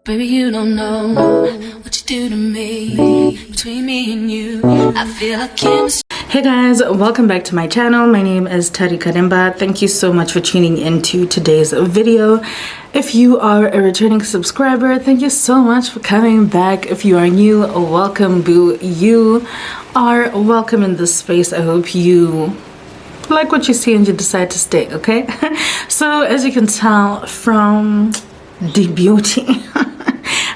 Baby, you don't know what you do to me. Between me and you, I feel like chemistry. Hey guys, welcome back to my channel. My name is tarikaremba. Thank you so much for tuning into today's video. If you are a returning subscriber, thank you so much for coming back. If you are new, welcome boo. You are welcome in this space. I hope you like what you see and you decide to stay, okay? So as you can tell from the beauty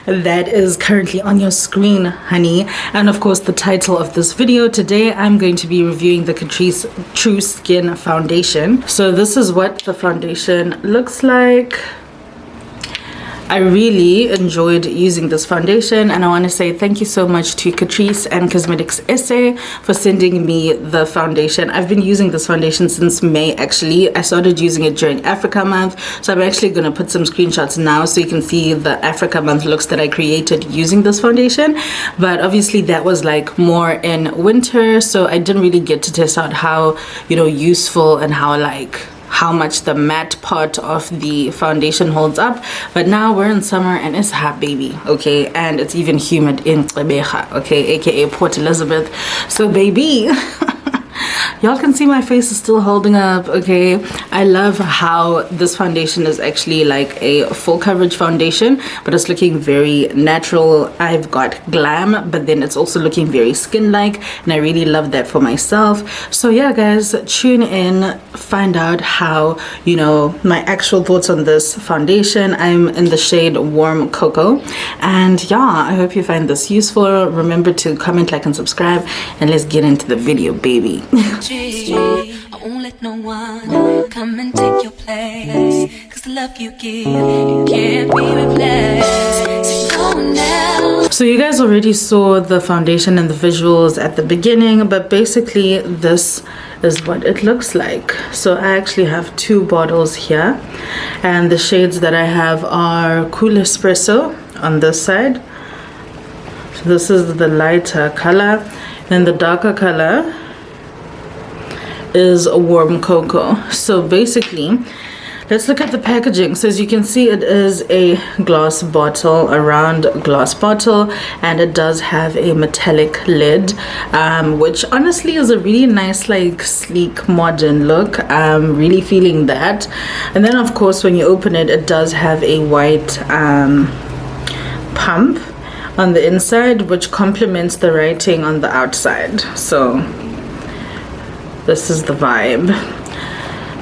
that is currently on your screen, honey, and of course the title of this video, today I'm going to be reviewing the Catrice True Skin Foundation. So this is what the foundation looks like. I really enjoyed using this foundation, and I want to say thank you so much to Catrice and Cosmetics SA for sending me the foundation. I've been using this foundation since May. Actually, I started using it during Africa month, so I'm actually going to put some screenshots now so you can see the Africa month looks that I created using this foundation. But obviously that was like more in winter, so I didn't really get to test out how, you know, useful and how much the matte part of the foundation holds up. But now we're in summer and it's hot, baby, okay? And it's even humid in Gqeberha, okay, aka Port Elizabeth. So baby, y'all can see my face is still holding up, okay? I love how this foundation is actually like a full coverage foundation, but it's looking very natural. I've got glam, but then it's also looking very skin-like, and I really love that for myself. So yeah, guys, tune in, find out how, you know, my actual thoughts on this foundation. I'm in the shade Warm Cocoa, and yeah, I hope you find this useful. Remember to comment, like, and subscribe, and let's get into the video, baby. I won't let no one come and take your place, 'cause the love you give, it can't be replaced. So go now. So you guys already saw the foundation and the visuals at the beginning, but basically this is what it looks like. So I actually have two bottles here, and the shades that I have are Cool Espresso on this side. So this is the lighter color, and the darker color is a Warm Cocoa. So basically, let's look at the packaging. So as you can see, it is a glass bottle, a round glass bottle, and it does have a metallic lid, which honestly is a really nice, like, sleek, modern look. I'm really feeling that. And then of course when you open it, it does have a white pump on the inside, which complements the writing on the outside. So this is the vibe.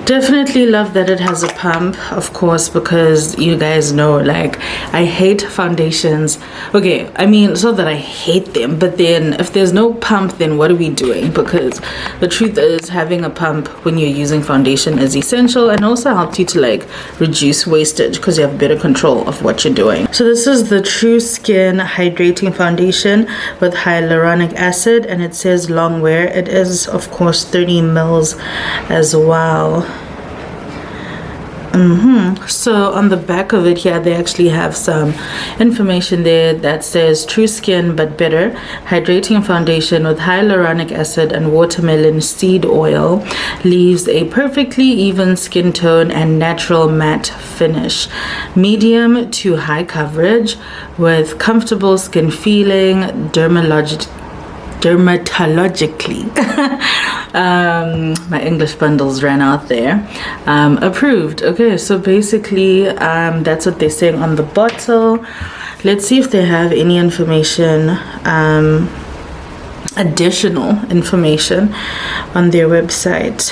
Definitely love that it has a pump, of course, because you guys know, like, I hate foundations. Okay, I mean, it's not that I hate them, but then if there's no pump, then what are we doing? Because the truth is, having a pump when you're using foundation is essential, and also helps you to like reduce wastage because you have better control of what you're doing. So this is the True Skin Hydrating Foundation with hyaluronic acid, and it says long wear. It is, of course, 30 mils as well. So on the back of it here, they actually have some information there that says True Skin but Better Hydrating Foundation with hyaluronic acid and watermelon seed oil leaves a perfectly even skin tone and natural matte finish. Medium to high coverage with comfortable skin feeling, dermatologically my English bundles ran out there. Approved. Okay, so basically that's what they're saying on the bottle. Let's see if they have any information, additional information on their website.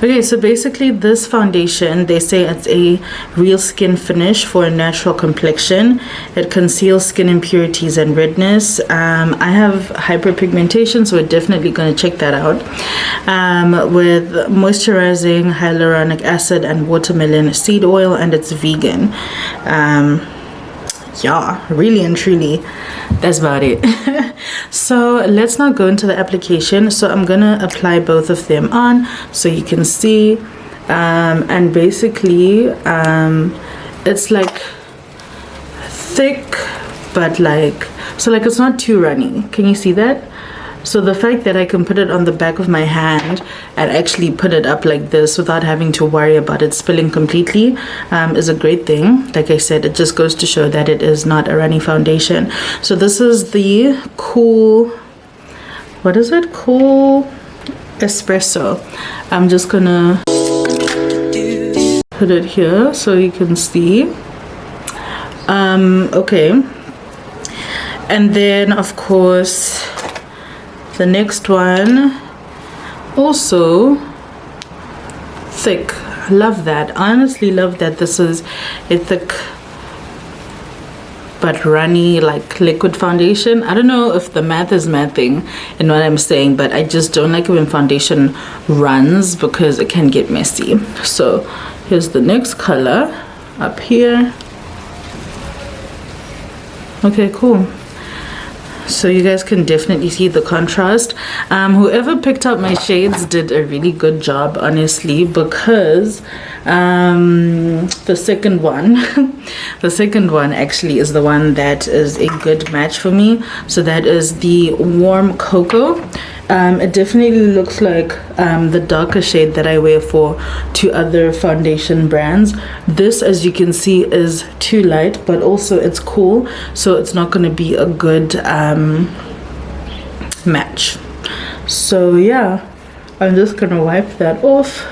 Okay, so basically this foundation, they say it's a real skin finish for a natural complexion. It conceals skin impurities and redness. I have hyperpigmentation, so we're definitely going to check that out. With moisturizing hyaluronic acid and watermelon seed oil, and it's vegan. Yeah, really and truly, that's about it. So let's now go into the application. So I'm gonna apply both of them on so you can see, and basically it's like thick, but like, so like it's not too runny. Can you see that? So the fact that I can put it on the back of my hand and actually put it up like this without having to worry about it spilling completely is a great thing. Like I said, it just goes to show that it is not a runny foundation. So this is the Cool, what is it? Cool Espresso. I'm just gonna put it here so you can see. Okay, and then of course the next one, also thick. Love that. Honestly love that this is a thick but runny, like liquid foundation. I don't know if the math is mathing in what I'm saying, but I just don't like it when foundation runs because it can get messy. So here's the next color up here. Okay, cool. So you guys can definitely see the contrast. Whoever picked out my shades did a really good job, honestly, because the second one the second one actually is the one that is a good match for me. So that is the Warm Cocoa. It definitely looks like the darker shade that I wear for two other foundation brands. This, as you can see, is too light, but also it's cool, so it's not going to be a good match. So yeah, I'm just going to wipe that off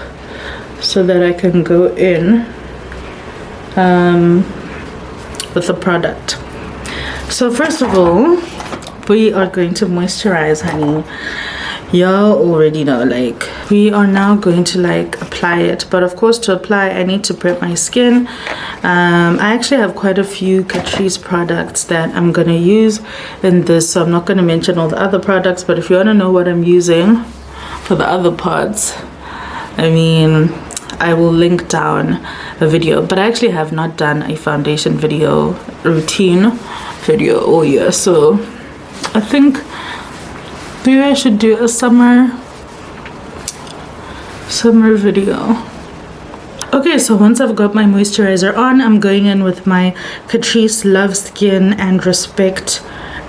so that I can go in with the product. So first of all, we are going to moisturize, honey. Y'all already know, like, we are now going to like apply it, but of course to apply I need to prep my skin. I actually have quite a few Catrice products that I'm gonna use in this, so I'm not gonna mention all the other products, but if you want to know what I'm using for the other parts, I mean, I will link down a video. But I actually have not done a foundation video, routine video all year, so I think maybe I should do a summer video. Okay, so once I've got my moisturizer on, I'm going in with my Catrice Love Skin and Respect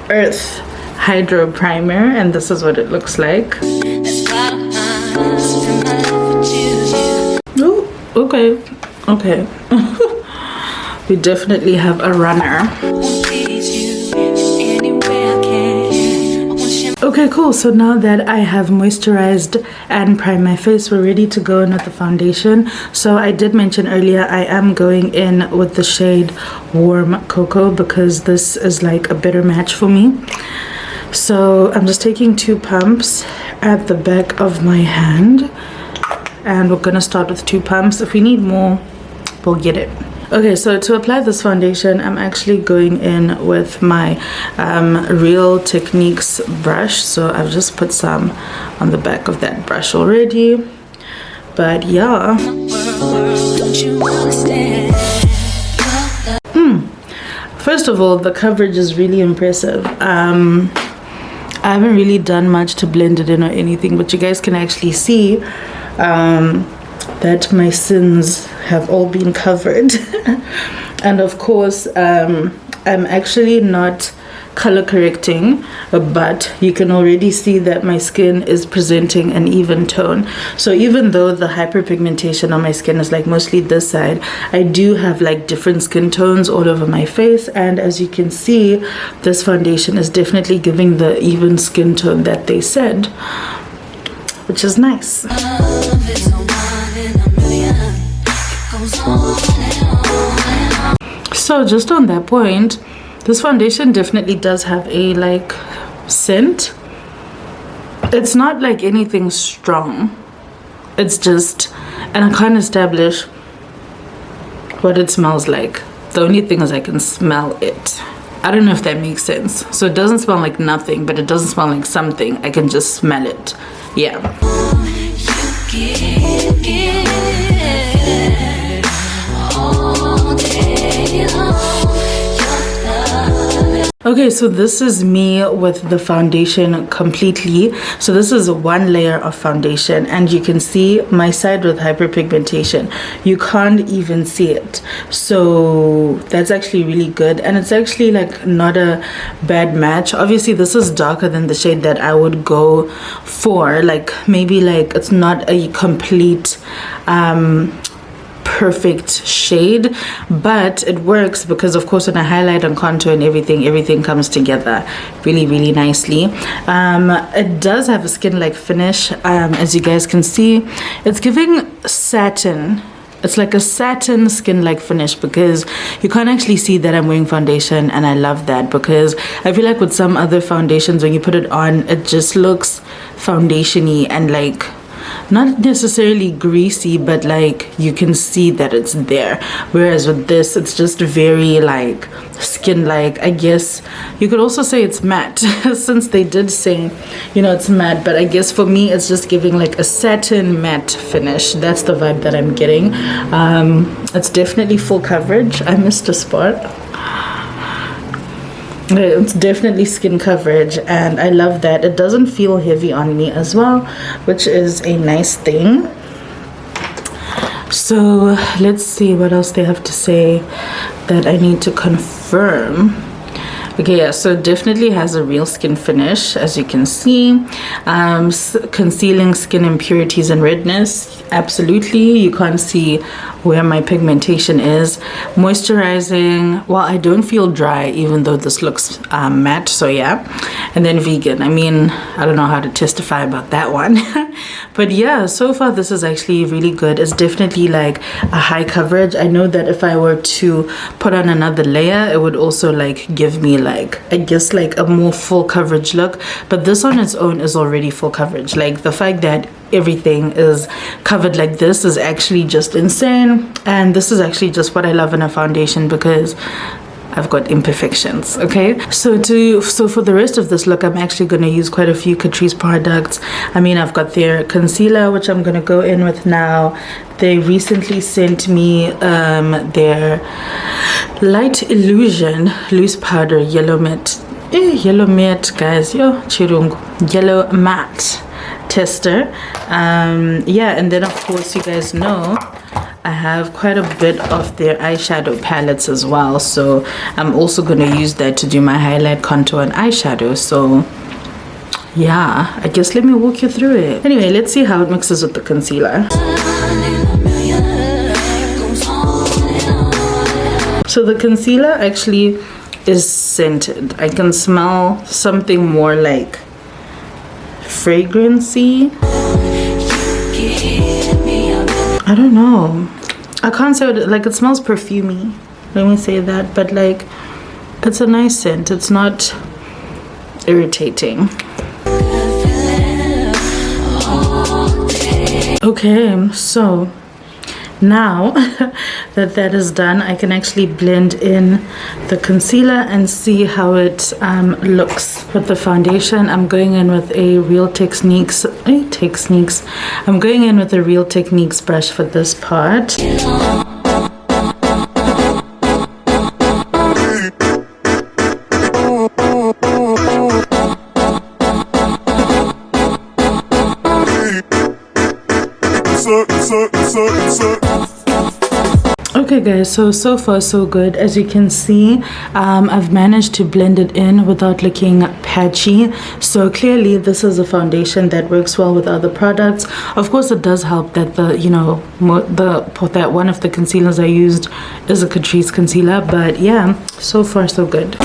Earth Hydro Primer, and this is what it looks like. Oh, okay. We definitely have a runner. Okay, cool. So now that I have moisturized and primed my face, we're ready to go in with the foundation. So I did mention earlier I am going in with the shade Warm Cocoa because this is like a better match for me. So I'm just taking 2 pumps at the back of my hand, and we're gonna start with 2 pumps. If we need more, we'll get it. Okay, so to apply this foundation, I'm actually going in with my Real Techniques brush. So I've just put some on the back of that brush already. But yeah. First of all, the coverage is really impressive. I haven't really done much to blend it in or anything, but you guys can actually see that my sins have all been covered. And of course I'm actually not color correcting, but you can already see that my skin is presenting an even tone. So even though the hyperpigmentation on my skin is like mostly this side, I do have like different skin tones all over my face, and as you can see, this foundation is definitely giving the even skin tone that they said, which is nice. So just on that point, this foundation definitely does have a like scent. It's not like anything strong, it's just, and I can't establish what it smells like. The only thing is I can smell it. I don't know if that makes sense. So it doesn't smell like nothing, but it doesn't smell like something. I can just smell it. Yeah. Okay, so this is me with the foundation completely. So this is one layer of foundation, and you can see my side with hyperpigmentation. You can't even see it. So that's actually really good, and it's actually like not a bad match. Obviously, this is darker than the shade that I would go for. Like maybe like it's not a complete perfect shade, but it works because of course when I highlight and contour and everything comes together really nicely. It does have a skin-like finish, as you guys can see. It's giving satin. It's like a satin skin-like finish because you can't actually see that I'm wearing foundation, and I love that because I feel like with some other foundations when you put it on it just looks foundation-y and like not necessarily greasy, but like you can see that it's there, whereas with this it's just very like skin like. I guess you could also say it's matte since they did say, you know, it's matte, but I guess for me it's just giving like a satin matte finish. That's the vibe that I'm getting. It's definitely full coverage. I missed a spot. It's definitely skin coverage, and I love that. It doesn't feel heavy on me as well, which is a nice thing. So let's see what else they have to say that I need to confirm. Okay, yeah, so it definitely has a real skin finish, as you can see. Concealing skin impurities and redness, absolutely. You can't see where my pigmentation is. Moisturizing, well, I don't feel dry even though this looks matte, so yeah. And then vegan, I mean, I don't know how to testify about that one. But yeah, so far this is actually really good. It's definitely like a high coverage. I know that if I were to put on another layer, it would also like give me like, I guess like a more full coverage look, but this on its own is already full coverage. Like the fact that everything is covered like this is actually just insane, and this is actually just what I love in a foundation because I've got imperfections. Okay, so for the rest of this look I'm actually going to use quite a few Catrice products. I mean, I've got their concealer, which I'm going to go in with now. They recently sent me their Light Illusion loose powder yellow matte guys, yo chirungu, yellow matte tester. Yeah, and then of course you guys know I have quite a bit of their eyeshadow palettes as well, so I'm also going to use that to do my highlight, contour and eyeshadow. So yeah, I guess let me walk you through it. Anyway, let's see how it mixes with the concealer. So the concealer actually is scented. I can smell something more like fragrancy. I don't know. I can't say what like it smells perfumey. Let me say that, but like it's a nice scent. It's not irritating. Okay, so now that is done, I can actually blend in the concealer and see how it looks. With the foundation, I'm going in with a Real Techniques. I'm going in with a Real Techniques brush for this part. Okay guys, so far so good. As you can see, I've managed to blend it in without looking patchy. So clearly this is a foundation that works well with other products. Of course it does help that that one of the concealers I used is a Catrice concealer, but yeah, so far so good.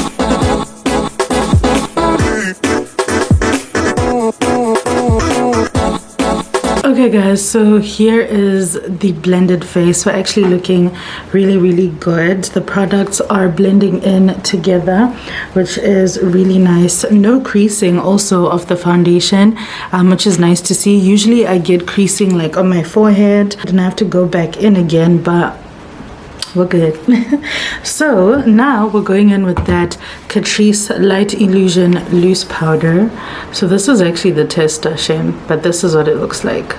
Okay guys, so here is the blended face. We're actually looking really good. The products are blending in together, which is really nice. No creasing also of the foundation, which is nice to see. Usually I get creasing like on my forehead and I have to go back in again, but we're good. So now we're going in with that Catrice Light Illusion loose powder. So this is actually the tester, Shem, but this is what it looks like.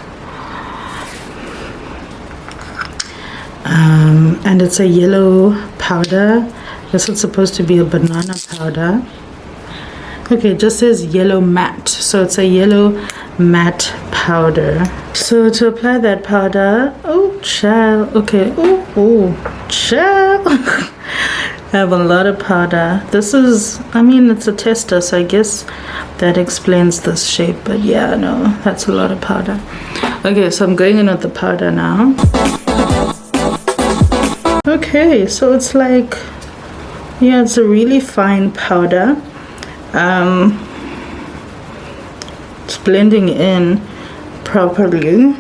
And it's a yellow powder, This is supposed to be a banana powder. Okay, it just says yellow matte, so it's a yellow matte powder. So to apply that powder, oh child, okay, oh child. I have a lot of powder. This is, I mean, it's a tester, so I guess that explains this shape, but yeah, no, that's a lot of powder. Okay, so I'm going in with the powder now. Okay, so it's like, yeah, it's a really fine powder. It's blending in properly.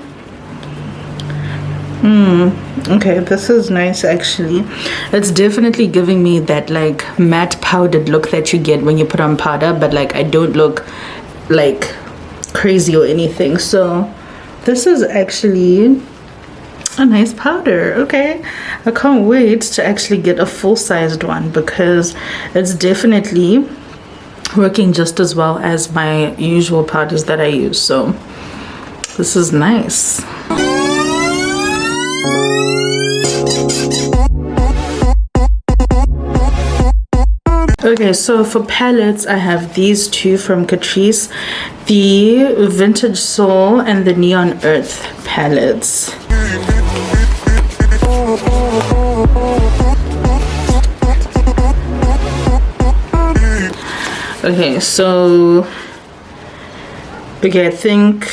Okay, this is nice actually. It's definitely giving me that like matte powdered look that you get when you put on powder, but like I don't look like crazy or anything. So this is actually a nice powder. Okay, I can't wait to actually get a full-sized one because it's definitely working just as well as my usual powders that I use. So this is nice. Okay, so for palettes, I have these two from Catrice, the Vintage Soul and the Neon Earth palettes. Okay, so I think,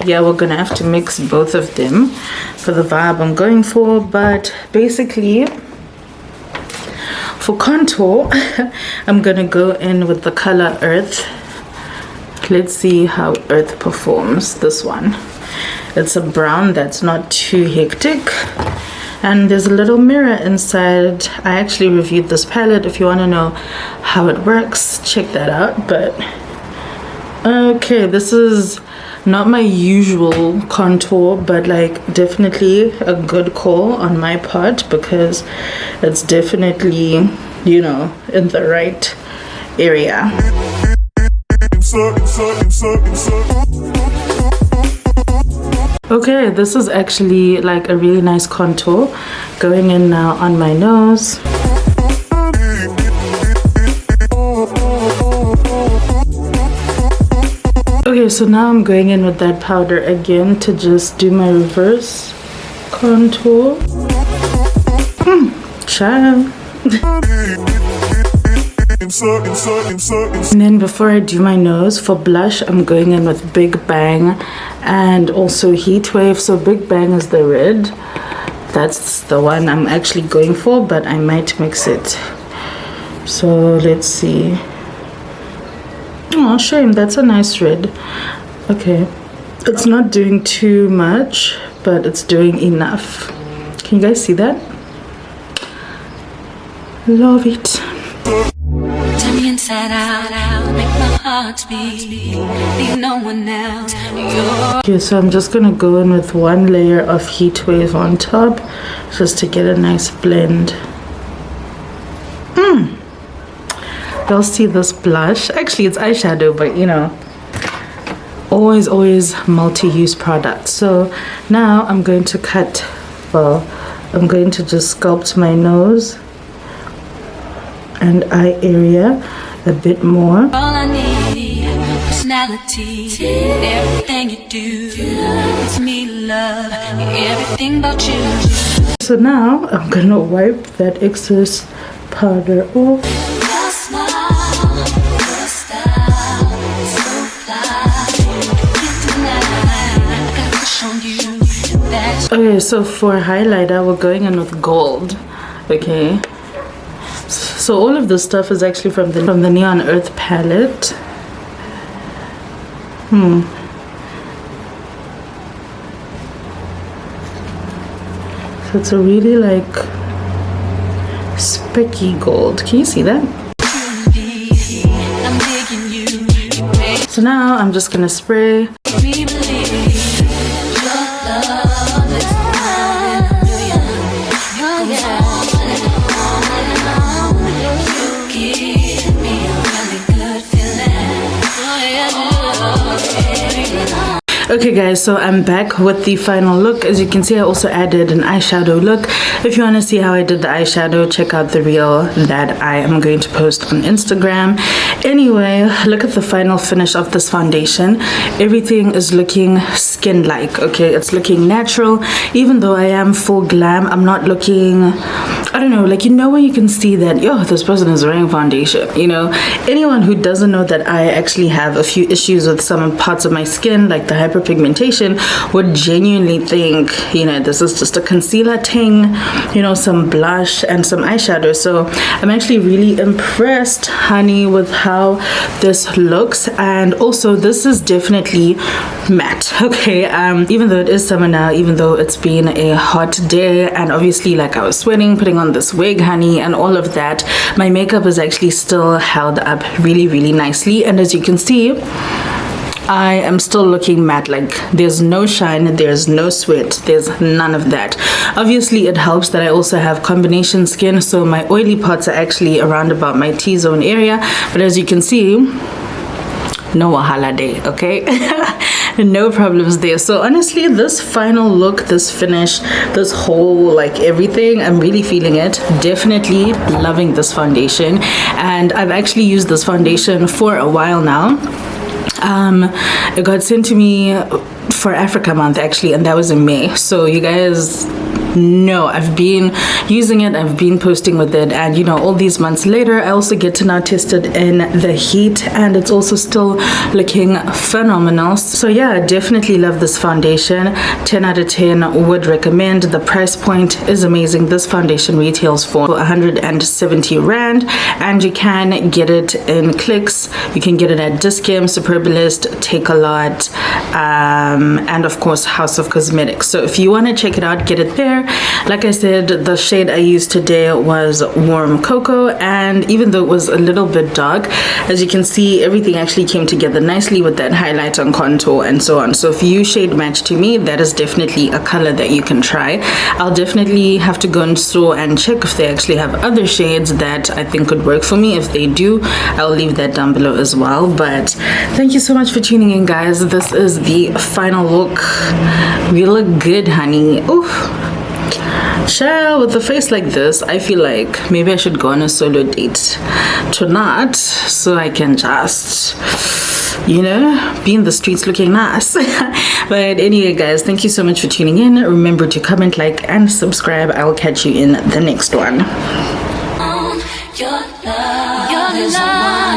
yeah, we're gonna have to mix both of them for the vibe I'm going for, but basically for contour, I'm gonna go in with the color Earth. Let's see how Earth performs. This one, it's a brown that's not too hectic, and there's a little mirror inside. I actually reviewed this palette. If you want to know how it works, check that out. But okay, this is not my usual contour, but like definitely a good call on my part because it's definitely, you know, in the right area. Okay, this is actually like a really nice contour. Going in now on my nose. Okay, so now I'm going in with that powder again to just do my reverse contour. Child. And then before I do my nose, for blush, I'm going in with Big Bang and also Heat Wave. So Big Bang is the red. That's the one I'm actually going for, but I might mix it. So let's see. Oh, shame, that's a nice red. Okay, it's not doing too much, but it's doing enough. Can you guys see that? Love it. Turn me inside out, make my heart beat, leave no one else. Okay, so I'm just gonna go in with one layer of Heat Wave on top, just to get a nice blend. You'll see this blush. Actually, it's eyeshadow, but you know, always multi-use product. So now I'm going to I'm going to just sculpt my nose and eye area a bit more. All I need, personality, everything you do, it's me love, everything about you. So now I'm gonna wipe that excess powder off. Okay, so for highlighter, we're going in with gold. Okay, so all of this stuff is actually from the Neon Earth palette. So it's a really like specky gold. Can you see that? So now I'm just gonna spray. Okay guys, so I'm back with the final look. As you can see, I also added an eyeshadow look. If you want to see how I did the eyeshadow, check out the reel that I am going to post on Instagram. Anyway, look at the final finish of this foundation. Everything is looking skin-like, okay? It's looking natural. Even though I am full glam, I'm not looking, I don't know, like, you know when you can see that, yo, this person is wearing foundation, you know? Anyone who doesn't know that I actually have a few issues with some parts of my skin, like the hyperpigmentation, would genuinely think, you know, this is just a concealer ting, you know, some blush and some eyeshadow. So I'm actually really impressed, honey, with how this looks. And also this is definitely matte, okay? Even though it is summer now, even though it's been a hot day, and obviously like I was sweating putting on this wig, honey, and all of that, my makeup is actually still held up really, really nicely. And as you can see, I am still looking matte. Like, there's no shine, there's no sweat, there's none of that. Obviously it helps that I also have combination skin, so my oily parts are actually around about my T-zone area, but as you can see, no wahala day, okay? No problems there. So honestly, this final look, this finish, this whole, like, everything, I'm really feeling it. Definitely loving this foundation, and I've actually used this foundation for a while now. It got sent to me for Africa month actually, and that was in May. So you guys know I've been using it, I've been posting with it, and you know, all these months later I also get to now test it in the heat, and it's also still looking phenomenal. So yeah, definitely love this foundation. 10 out of 10 would recommend. The price point is amazing. This foundation retails for 170 rand, and you can get it in clicks. You can get it at Discam, Superbalist, Take a Lot, and of course House of Cosmetics. So if you want to check it out, get it there. Like I said, the shade I used today was Warm Cocoa, and even though it was a little bit dark, as you can see, everything actually came together nicely with that highlight and contour and so on. So if you shade match to me, that is definitely a color that you can try. I'll definitely have to go in store and check if they actually have other shades that I think could work for me. If they do, I'll leave that down below as well. But thank you so much for tuning in, guys. This is the final look. We look good, honey. Oof. Child, with a face like this, I feel like maybe I should go on a solo date tonight so I can just, you know, be in the streets looking nice. But anyway, guys, thank you so much for tuning in. Remember to comment, like, and subscribe. I will catch you in the next one. Your love is a